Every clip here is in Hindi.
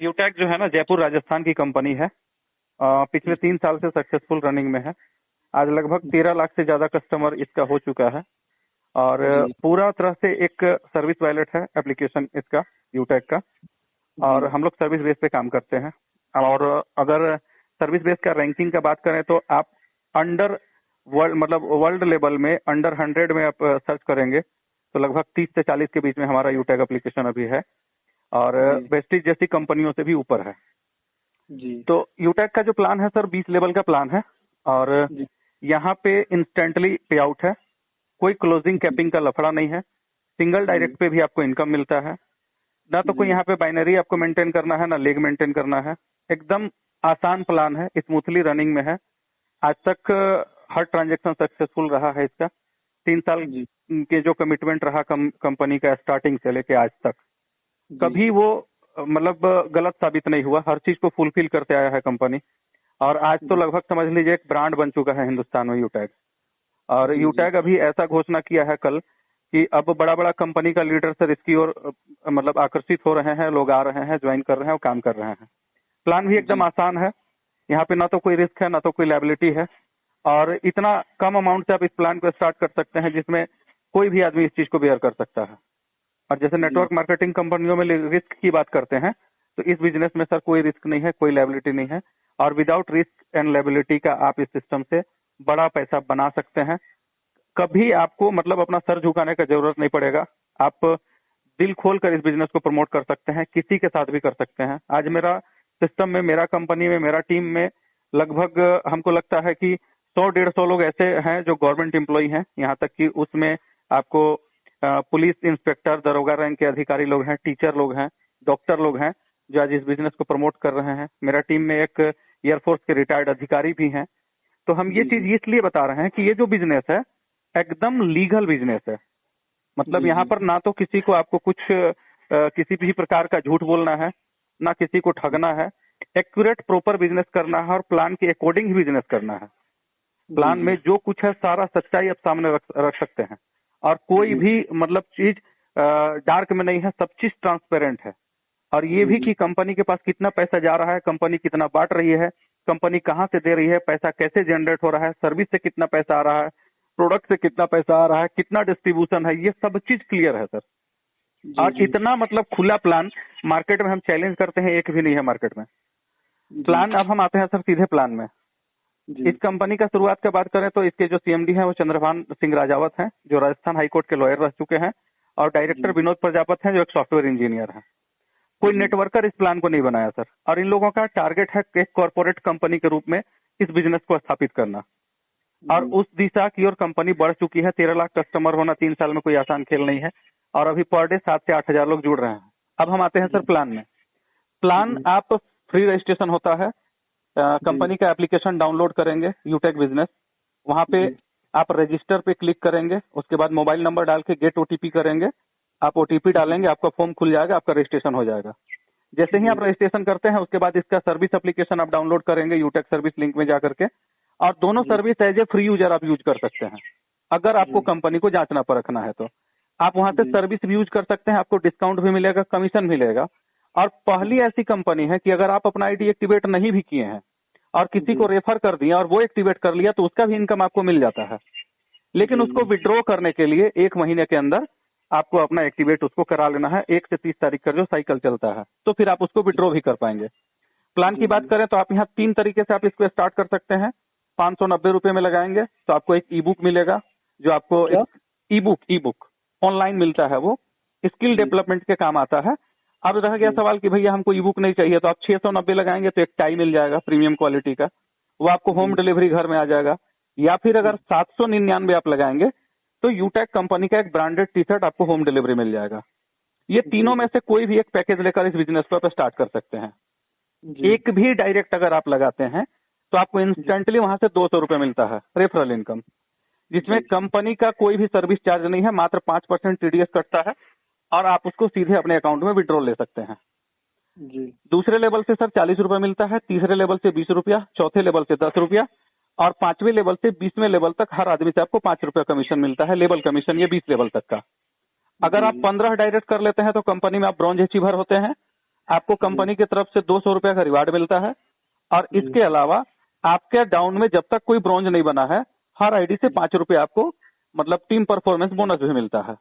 यूटैक जो है ना, जयपुर राजस्थान की कंपनी है। पिछले 3 साल से सक्सेसफुल रनिंग में है। आज लगभग 13 लाख से ज्यादा कस्टमर इसका हो चुका है और पूरा तरह से एक सर्विस वॉलेट है एप्लीकेशन इसका, यूटैक का। और हम लोग सर्विस बेस पे काम करते हैं। और अगर सर्विस बेस का रैंकिंग का बात करें तो आप अंडर वर्ल्ड, मतलब वर्ल्ड लेवल में अंडर 100 में आप सर्च करेंगे तो लगभग 30 से 40 के बीच में हमारा यूटैक एप्लीकेशन अभी है और वेस्टिज जैसी कंपनियों से भी ऊपर है जी। तो यूटैक का जो प्लान है सर, 20 लेवल का प्लान है और यहाँ पे इंस्टेंटली पे आउट है। कोई क्लोजिंग कैपिंग का लफड़ा नहीं है। सिंगल डायरेक्ट पे भी आपको इनकम मिलता है। ना तो कोई यहाँ पे बाइनरी आपको मेंटेन करना है, ना लेग मेंटेन करना है। एकदम आसान प्लान है, स्मूथली रनिंग में है। आज तक हर ट्रांजैक्शन सक्सेसफुल रहा है इसका। 3 साल के जो कमिटमेंट रहा कंपनी का स्टार्टिंग से लेके आज तक, कभी वो मतलब गलत साबित नहीं हुआ। हर चीज को फुलफिल करते आया है कंपनी और आज तो लगभग समझ लीजिए एक ब्रांड बन चुका है हिंदुस्तान में यूटैक। और यूटैक अभी ऐसा घोषणा किया है कल कि अब बड़ा बड़ा कंपनी का लीडर सर इसकी ओर मतलब आकर्षित हो रहे हैं, लोग आ रहे हैं, ज्वाइन कर रहे हैं और काम कर रहे हैं। प्लान भी एकदम आसान है। यहाँ पे ना तो कोई रिस्क है, ना तो कोई लायबिलिटी है और इतना कम अमाउंट से आप इस प्लान को स्टार्ट कर सकते हैं जिसमें कोई भी आदमी इस चीज को बेयर कर सकता है। और जैसे नेटवर्क मार्केटिंग कंपनियों में रिस्क की बात करते हैं तो इस बिजनेस में सर कोई रिस्क नहीं है, कोई लायबिलिटी नहीं है और विदाउट रिस्क एंड लायबिलिटी का आप इस सिस्टम से बड़ा पैसा बना सकते हैं। कभी आपको मतलब अपना सर झुकाने का जरूरत नहीं पड़ेगा। आप दिल खोल कर इस बिजनेस को प्रमोट कर सकते हैं, किसी के साथ भी कर सकते हैं। आज मेरा सिस्टम में, मेरा कंपनी में, मेरा टीम में लगभग हमको लगता है कि 100-150 लोग ऐसे हैं जो गवर्नमेंट एम्प्लॉय हैं। यहाँ तक कि उसमें आपको पुलिस इंस्पेक्टर, दरोगा रैंक के अधिकारी लोग हैं, टीचर लोग हैं, डॉक्टर लोग हैं जो आज इस बिजनेस को प्रमोट कर रहे हैं। मेरा टीम में एक एयरफोर्स के रिटायर्ड अधिकारी भी हैं। तो हम ये चीज इसलिए बता रहे हैं कि ये जो बिजनेस है एकदम लीगल बिजनेस है। मतलब यहाँ पर ना तो किसी को आपको कुछ किसी भी प्रकार का झूठ बोलना है, ना किसी को ठगना है। एक्यूरेट प्रॉपर बिजनेस करना है और प्लान के अकॉर्डिंग ही बिजनेस करना है। प्लान में जो कुछ है सारा सच्चाई आप सामने रख सकते हैं और कोई भी मतलब चीज डार्क में नहीं है, सब चीज ट्रांसपेरेंट है। और ये भी कि कंपनी के पास कितना पैसा जा रहा है, कंपनी कितना बांट रही है, कंपनी कहाँ से दे रही है, पैसा कैसे जनरेट हो रहा है, सर्विस से कितना पैसा आ रहा है, प्रोडक्ट से कितना पैसा आ रहा है, कितना डिस्ट्रीब्यूशन है, ये सब चीज क्लियर है सर। और इतना मतलब खुला प्लान मार्केट में हम चैलेंज करते हैं, एक भी नहीं है मार्केट में प्लान। अब हम आते हैं सर सीधे प्लान में। इस कंपनी का शुरुआत की बात करें तो इसके जो सीएमडी हैं वो चंद्रभान सिंह राजावत हैं, जो राजस्थान हाईकोर्ट के लॉयर रह चुके हैं। और डायरेक्टर विनोद प्रजापत हैं जो एक सॉफ्टवेयर इंजीनियर हैं। कोई नेटवर्कर इस प्लान को नहीं बनाया सर। और इन लोगों का टारगेट है एक कॉर्पोरेट कंपनी के रूप में इस बिजनेस को स्थापित करना और उस दिशा की ओर कंपनी बढ़ चुकी है। 13 लाख कस्टमर होना 3 साल में कोई आसान खेल नहीं है और अभी पर डे 7 से 8 हजार लोग जुड़ रहे हैं। अब हम आते हैं सर प्लान में। प्लान आप फ्री रजिस्ट्रेशन होता है। कंपनी का एप्लीकेशन डाउनलोड करेंगे यूटैक बिजनेस, वहां पे आप रजिस्टर पे क्लिक करेंगे, उसके बाद मोबाइल नंबर डाल के गेट ओटीपी करेंगे। आप ओटीपी डालेंगे, आपका फॉर्म खुल जाएगा, आपका रजिस्ट्रेशन हो जाएगा। जैसे ही आप रजिस्ट्रेशन करते हैं उसके बाद इसका सर्विस एप्लीकेशन आप डाउनलोड करेंगे यूटैक सर्विस लिंक में जाकर के और दोनों service as a free user आप यूज कर सकते हैं। अगर आपको कंपनी को जांचना परखना है तो आप वहां से सर्विस भी यूज कर सकते हैं, आपको डिस्काउंट भी मिलेगा, कमीशन मिलेगा। और पहली ऐसी कंपनी है कि अगर आप अपना आईडी एक्टिवेट नहीं भी किए हैं और किसी को रेफर कर दिया और वो एक्टिवेट कर लिया तो उसका भी इनकम आपको मिल जाता है। लेकिन उसको विड्रॉ करने के लिए 1 महीने के अंदर आपको अपना एक्टिवेट उसको करा लेना है। 1 से 30 तारीख का जो साइकिल चलता है तो फिर आप उसको विड्रॉ भी कर पाएंगे। प्लान की बात करें तो आप यहाँ 3 तरीके से आप इसको स्टार्ट कर सकते हैं। 590 रुपए में लगाएंगे तो आपको एक ई बुक मिलेगा, जो आपको ई बुक ऑनलाइन मिलता है, वो स्किल डेवलपमेंट के काम आता है। अब रह गया सवाल कि भैया हमको ई बुक नहीं चाहिए, तो आप 690 लगाएंगे तो एक टाई मिल जाएगा प्रीमियम क्वालिटी का, वो आपको होम डिलीवरी घर में आ जाएगा। या फिर अगर 799 आप लगाएंगे तो यूटैक कंपनी का एक ब्रांडेड टी शर्ट आपको होम डिलीवरी मिल जाएगा। ये तीनों में से कोई भी एक पैकेज लेकर इस बिजनेस को आप स्टार्ट कर सकते हैं। एक भी डायरेक्ट अगर आप लगाते हैं तो आपको इंस्टेंटली वहां से 200 रुपए मिलता है रेफरल इनकम, जिसमें कंपनी का कोई भी सर्विस चार्ज नहीं है, मात्र 5% टीडीएस कटता है और आप उसको सीधे अपने अकाउंट में विड्रॉ ले सकते हैं। दूसरे लेवल से सर 40 रुपए मिलता है, तीसरे लेवल से 20 रुपया, चौथे लेवल से 10 रुपया और 5वें लेवल से 20वें लेवल तक हर आदमी से आपको 5 रुपया कमीशन मिलता है, लेवल कमीशन, ये 20 लेवल तक का। अगर आप 15 डायरेक्ट कर लेते हैं तो कंपनी में आप ब्रॉन्ज अचीवर होते हैं। आपको कंपनी की तरफ से 200 रुपया का रिवार्ड मिलता है। और इसके अलावा आपके डाउन में जब तक कोई ब्रॉन्ज नहीं बना है, हर आईडी से 5 रुपये आपको मतलब टीम परफॉर्मेंस बोनस भी मिलता है।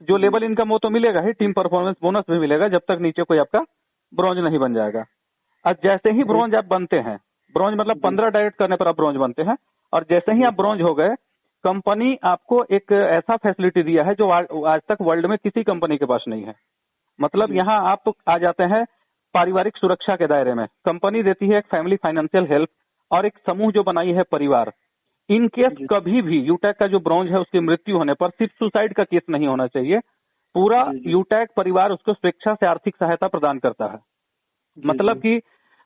जो लेवल इनकम वो तो मिलेगा ही, टीम परफॉर्मेंस बोनस भी मिलेगा जब तक नीचे कोई आपका ब्रॉन्ज नहीं बन जाएगा। और जैसे ही ब्रॉन्ज आप बनते हैं, ब्रॉन्ज मतलब 15 डायरेक्ट करने पर आप ब्रॉन्ज बनते हैं, और जैसे ही आप ब्रॉन्ज हो गए, कंपनी आपको एक ऐसा फैसिलिटी दिया है जो आज तक वर्ल्ड में किसी कंपनी के पास नहीं है। मतलब यहाँ आप आ जाते हैं पारिवारिक सुरक्षा के दायरे में। कंपनी देती है एक फैमिली फाइनेंशियल हेल्प और एक समूह जो बनाई है परिवार। इन केस कभी भी यूटैक का जो ब्रॉन्ज है उसकी मृत्यु होने पर सिर्फ सुसाइड का केस नहीं होना चाहिए, पूरा यूटैक परिवार उसको स्वेच्छा से आर्थिक सहायता प्रदान करता है। मतलब कि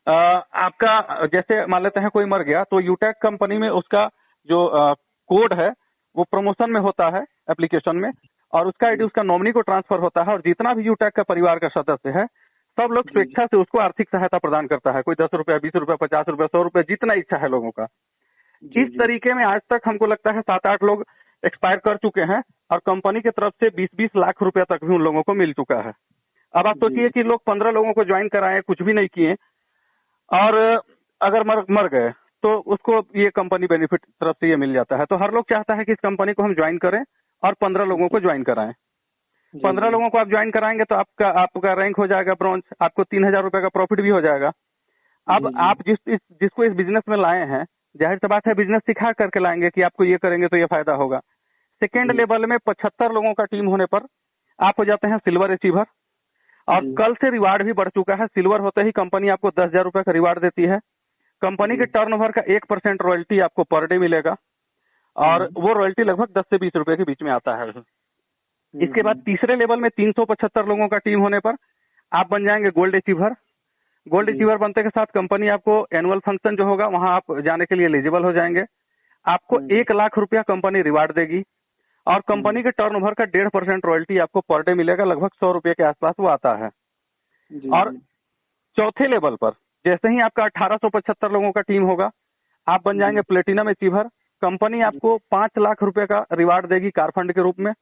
आपका जैसे मान लेते हैं कोई मर गया तो यूटैक कंपनी में उसका जो कोड है वो प्रमोशन में होता है एप्लीकेशन में, और उसका आईडी उसका नॉमिनी को ट्रांसफर होता है, और जितना भी यूटैक का परिवार का सदस्य है सब लोग स्वेच्छा से उसको आर्थिक सहायता प्रदान करता है। कोई 10 रुपया, 20 रुपया, 50 रुपया, 100 रुपया, जितना इच्छा है लोगों का। इस तरीके में आज तक हमको लगता है 7-8 लोग एक्सपायर कर चुके हैं, और कंपनी की तरफ से 20-20 लाख रुपया तक भी उन लोगों को मिल चुका है। अब आप सोचिए कि लोग 15 लोगों को ज्वाइन कराए, कुछ भी नहीं किए, और अगर मर गए तो उसको ये कंपनी बेनिफिट तरफ से ये मिल जाता है। तो हर लोग चाहता है कि इस कंपनी को हम ज्वाइन करें और 15 लोगों को ज्वाइन कराएं। 15 लोगों को आप ज्वाइन कराएंगे तो आपका रैंक हो जाएगा ब्रॉन्ज, आपको 3000 रुपए का प्रॉफिट भी हो जाएगा। अब आप जिसको इस बिजनेस में लाए हैं, जाहिर सी बात है बिजनेस सिखा करके लाएंगे कि आपको ये करेंगे तो ये फायदा होगा। सेकेंड लेवल में 75 लोगों का टीम होने पर आप हो जाते हैं सिल्वर अचीवर, और कल से रिवार्ड भी बढ़ चुका है। सिल्वर होते ही कंपनी आपको 10,000 रुपए का रिवार्ड देती है। कंपनी के टर्नओवर का 1% रॉयल्टी आपको पर डे मिलेगा, और वो रॉयल्टी लगभग 10 से 20 रुपए के बीच में आता है। इसके बाद तीसरे लेवल में 375 लोगों का टीम होने पर आप बन जाएंगे गोल्ड अचीवर। गोल्ड अचीवर बनते के साथ कंपनी आपको एनुअल फंक्शन जो होगा वहां आप जाने के लिए एलिजिबल हो जाएंगे। आपको 1 लाख रुपया कंपनी रिवार्ड देगी, और कंपनी के टर्नओवर का 1.5% रॉयल्टी आपको पर डे मिलेगा, लगभग 100 रुपए के आसपास वो आता है। और चौथे लेवल पर जैसे ही आपका 1875 लोगों का टीम होगा, आप बन जाएंगे प्लेटिनम अचीवर। कंपनी आपको 5 लाख रुपए का रिवार्ड देगी कार फंड के रूप में,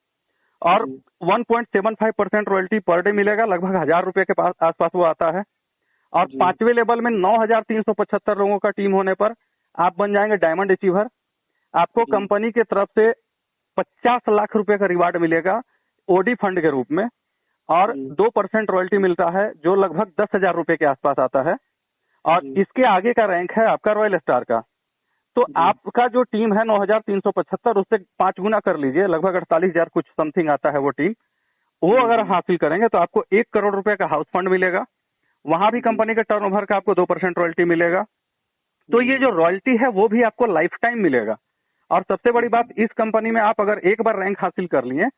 और 1.75% रॉयल्टी पर डे मिलेगा, लगभग 1000 रुपए के आसपास वो आता है। और पांचवें लेवल में 9375 लोगों का टीम होने पर आप बन जाएंगे डायमंड अचीवर। आपको कंपनी की तरफ से 50 लाख रुपए का रिवार्ड मिलेगा ओडी फंड के रूप में, और 2% रॉयल्टी मिलता है जो लगभग 10,000 रुपए के आसपास आता है। और इसके आगे का रैंक है आपका रॉयल स्टार का। तो आपका जो टीम है 9375, उससे 5 गुना कर लीजिए, लगभग 48,000 कुछ समथिंग आता है वो टीम। वो अगर हासिल करेंगे तो आपको 1 करोड़ रुपए का हाउस फंड मिलेगा। वहां भी कंपनी के टर्नओवर का आपको 2% रॉयल्टी मिलेगा। तो ये जो रॉयल्टी है वो भी आपको लाइफ टाइम मिलेगा। और सबसे बड़ी बात, इस कंपनी में आप अगर एक बार रैंक हासिल कर लिए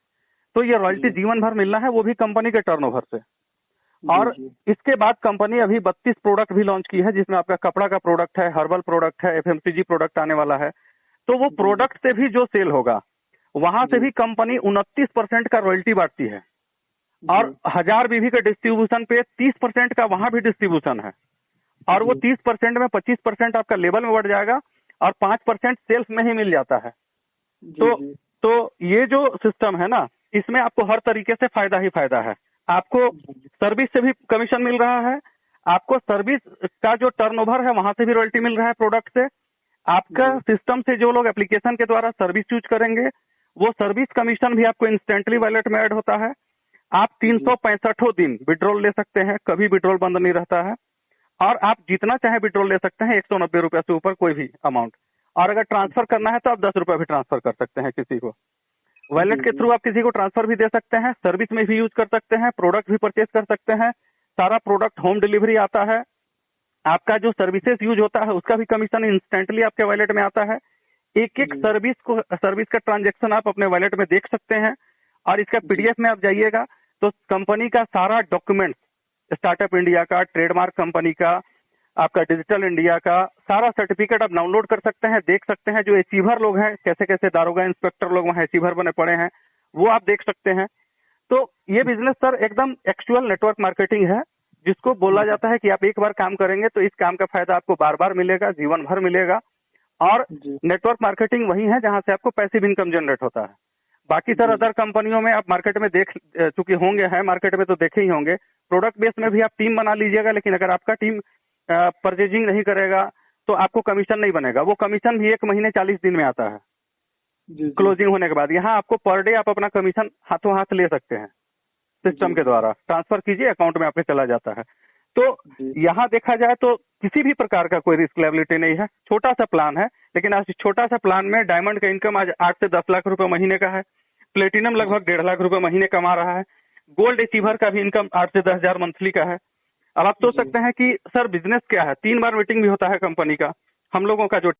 तो ये रॉयल्टी जीवन भर मिलना है, वो भी कंपनी के टर्नओवर से। और इसके बाद कंपनी अभी 32 प्रोडक्ट भी लॉन्च की है, जिसमें आपका कपड़ा का प्रोडक्ट है, हर्बल प्रोडक्ट है, एफएमसीजी प्रोडक्ट आने वाला है। तो वो प्रोडक्ट से भी जो सेल होगा वहां से भी कंपनी 29% का रॉयल्टी बांटती है, और 1000 बीवी के डिस्ट्रीब्यूशन पे 30% का वहां भी डिस्ट्रीब्यूशन है। और वो 30% में 25% आपका लेवल में बढ़ जाएगा, और 5% सेल्स में ही मिल जाता है। तो ये जो सिस्टम है ना, इसमें आपको हर तरीके से फायदा ही फायदा है। आपको सर्विस से भी कमीशन मिल रहा है, आपको सर्विस का जो टर्नओवर है वहां से भी रॉयल्टी मिल रहा है प्रोडक्ट से। आपका सिस्टम से जो लोग एप्लीकेशन के द्वारा सर्विस यूज करेंगे वो सर्विस कमीशन भी आपको इंस्टेंटली वॉलेट में ऐड होता है। आप 365 दिन विड्रॉल ले सकते हैं, कभी विड्रॉल बंद नहीं रहता है, और आप जितना चाहे विड्रॉल ले सकते हैं, 190 रुपए से ऊपर कोई भी अमाउंट। और अगर ट्रांसफर करना है तो आप 10 रुपए भी ट्रांसफर कर सकते हैं किसी को। वॉलेट के थ्रू आप किसी को ट्रांसफर भी दे सकते हैं, सर्विस में भी यूज कर सकते हैं, प्रोडक्ट भी परचेज कर सकते हैं। सारा प्रोडक्ट होम डिलीवरी आता है। आपका जो सर्विसेज यूज होता है उसका भी कमीशन इंस्टेंटली आपके वॉलेट में आता है। एक एक सर्विस का ट्रांजेक्शन आप अपने वॉलेट में देख सकते हैं। और इसका पीडीएफ में आप जाइएगा तो कंपनी का सारा डॉक्यूमेंट, स्टार्टअप इंडिया का, ट्रेडमार्क कंपनी का, आपका डिजिटल इंडिया का सारा सर्टिफिकेट आप डाउनलोड कर सकते हैं, देख सकते हैं। जो अचीवर लोग हैं, कैसे कैसे दारोगा इंस्पेक्टर लोग वहाँ अचीवर बने पड़े हैं, वो आप देख सकते हैं। तो ये बिजनेस सर एकदम एक्चुअल नेटवर्क मार्केटिंग है, जिसको बोला जाता है कि आप एक बार काम करेंगे तो इस काम का फायदा आपको बार बार मिलेगा, जीवन भर मिलेगा। और नेटवर्क मार्केटिंग वही है जहां से आपको पैसिव इनकम जनरेट होता है। बाकी सर अदर कंपनियों में आप मार्केट में देख चुके होंगे, हैं मार्केट में तो देखे ही होंगे, प्रोडक्ट बेस में भी आप टीम बना लीजिएगा, लेकिन अगर आपका टीम परचेजिंग नहीं करेगा तो आपको कमीशन नहीं बनेगा। वो कमीशन भी 1 महीने 40 दिन में आता है क्लोजिंग होने के बाद। यहाँ आपको पर डे आप अपना कमीशन हाथों हाथ ले सकते हैं, सिस्टम के द्वारा ट्रांसफर कीजिए, अकाउंट में आपके चला जाता है। तो यहाँ देखा जाए तो किसी भी प्रकार का कोई रिस्क लायबिलिटी नहीं है, छोटा सा प्लान है। लेकिन आज छोटा सा प्लान में डायमंड का इनकम आज 8 से 10 लाख रुपए महीने का है, प्लेटिनम लगभग 1.5 लाख रुपए महीने कमा रहा है, गोल्ड अचीवर का भी इनकम 8 से 10 हजार मंथली का है। अब आप सोच सकते हैं कि सर बिजनेस क्या है, 3 बार मीटिंग भी होता है कंपनी का। हम लोगों का जो